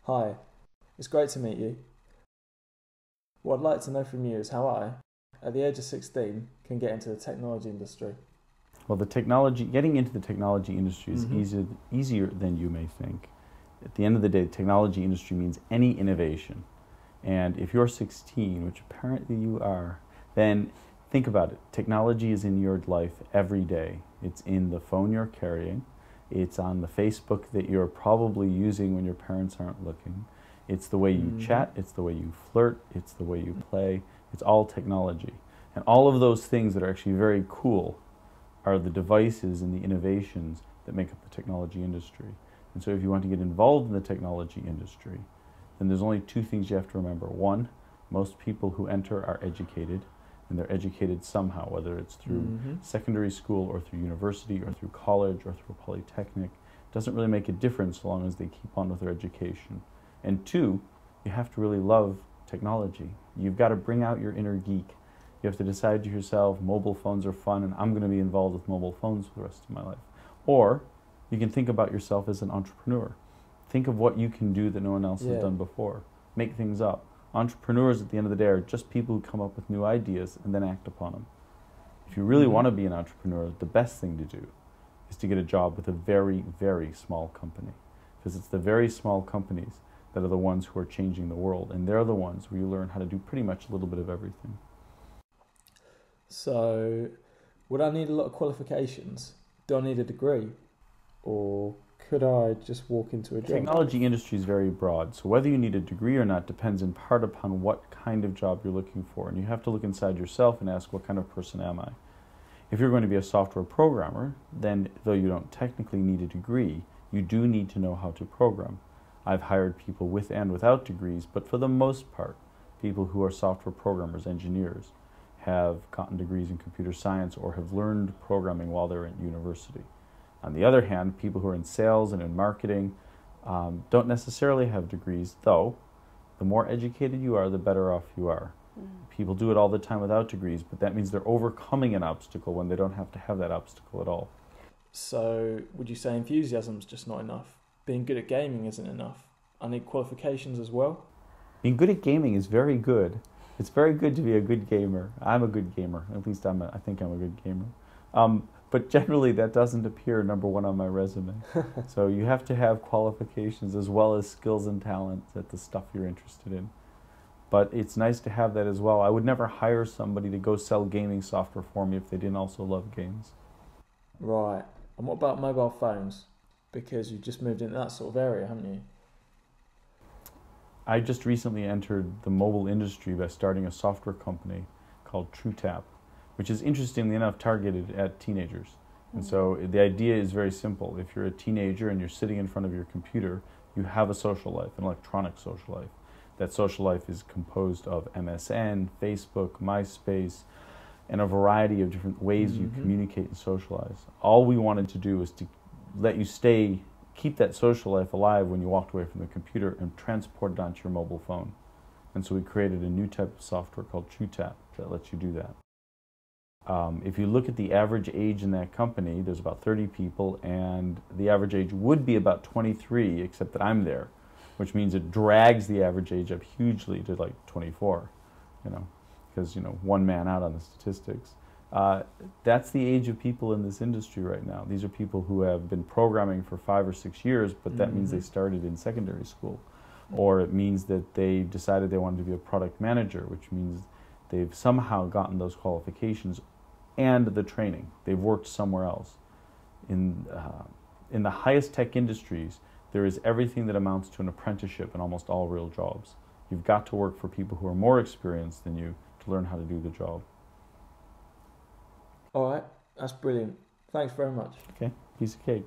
Hi, it's great to meet you. What I'd like to know from you is how I, at the age of 16, can get into the technology industry. Well, getting into the technology industry is Mhm. easier than you may think. At the end of the day, the technology industry means any innovation. And if you're 16, which apparently you are, then think about it. Technology is in your life every day. It's in the phone you're carrying. It's on the Facebook that you're probably using when your parents aren't looking. It's the way you Mhm. chat. It's the way you flirt. It's the way you play. It's all technology. And all of those things that are actually very cool are the devices and the innovations that make up the technology industry. And so if you want to get involved in the technology industry, then there's only two things you have to remember. One, most people who enter are educated, and they're educated somehow, whether it's through Mhm. secondary school or through university or through college or through a polytechnic. It doesn't really make a difference so long as they keep on with their education. And two, you have to really love technology. You've got to bring out your inner geek. You have to decide to yourself, mobile phones are fun, and I'm going to be involved with mobile phones for the rest of my life. Or you can think about yourself as an entrepreneur. Think of what you can do that no one else has Yeah. done before. Make things up. Entrepreneurs, at the end of the day, are just people who come up with new ideas and then act upon them. If you really Mhm. want to be an entrepreneur, the best thing to do is to get a job with a very, very small company. Because it's the very small companies that are the ones who are changing the world. And they're the ones where you learn how to do pretty much a little bit of everything. So, would I need a lot of qualifications? Do I need a degree? Or could I just walk into a The job? technology industry is very broad, so whether you need a degree or not depends in part upon what kind of job you're looking for. And you have to look inside yourself and ask, what kind of person am I? If you're going to be a software programmer, then though you don't technically need a degree, you do need to know how to program. I've hired people with and without degrees, but for the most part, people who are software programmers, engineers, have gotten degrees in computer science or have learned programming while they're in university. On the other hand, people who are in sales and in marketing don't necessarily have degrees, though the more educated you are, the better off you are. People do it all the time without degrees, but that means they're overcoming an obstacle when they don't have to have that obstacle at all. So, would you say enthusiasm's just not enough? Being good at gaming isn't enough. I need qualifications as well. Being good at gaming is very good. It's very good to be a good gamer. I'm a good gamer. At least I think I'm a good gamer. But generally, that doesn't appear number one on my resume. So you have to have qualifications as well as skills and talents at the stuff you're interested in. But it's nice to have that as well. I would never hire somebody to go sell gaming software for me if they didn't also love games. Right. And what about mobile phones? Because you've just moved into that sort of area, haven't you? I just recently entered the mobile industry by starting a software company called TrueTap, which is interestingly enough targeted at teenagers. And so the idea is very simple. If you're a teenager and you're sitting in front of your computer, you have a social life, an electronic social life. That social life is composed of MSN, Facebook, MySpace, and a variety of different ways you Mm-hmm. communicate and socialize. All we wanted to do is to let you keep that social life alive when you walked away from the computer and transport it onto your mobile phone. And so we created a new type of software called TrueTap that lets you do that. If you look at the average age in that company, there's about 30 people, and the average age would be about 23, except that I'm there, which means it drags the average age up hugely to like 24, you know, because, one man out on the statistics. Uh, that's the age of people in this industry right now. These are people who have been programming for 5 or 6 years, but that means Mm-hmm. they started in secondary school. Or it means that they decided they wanted to be a product manager, which means they've somehow gotten those qualifications and the training. They've worked somewhere else. In the highest tech industries, there is everything that amounts to an apprenticeship in almost all real jobs. You've got to work for people who are more experienced than you to learn how to do the job. All right. That's brilliant. Thanks very much. Okay? Piece of cake.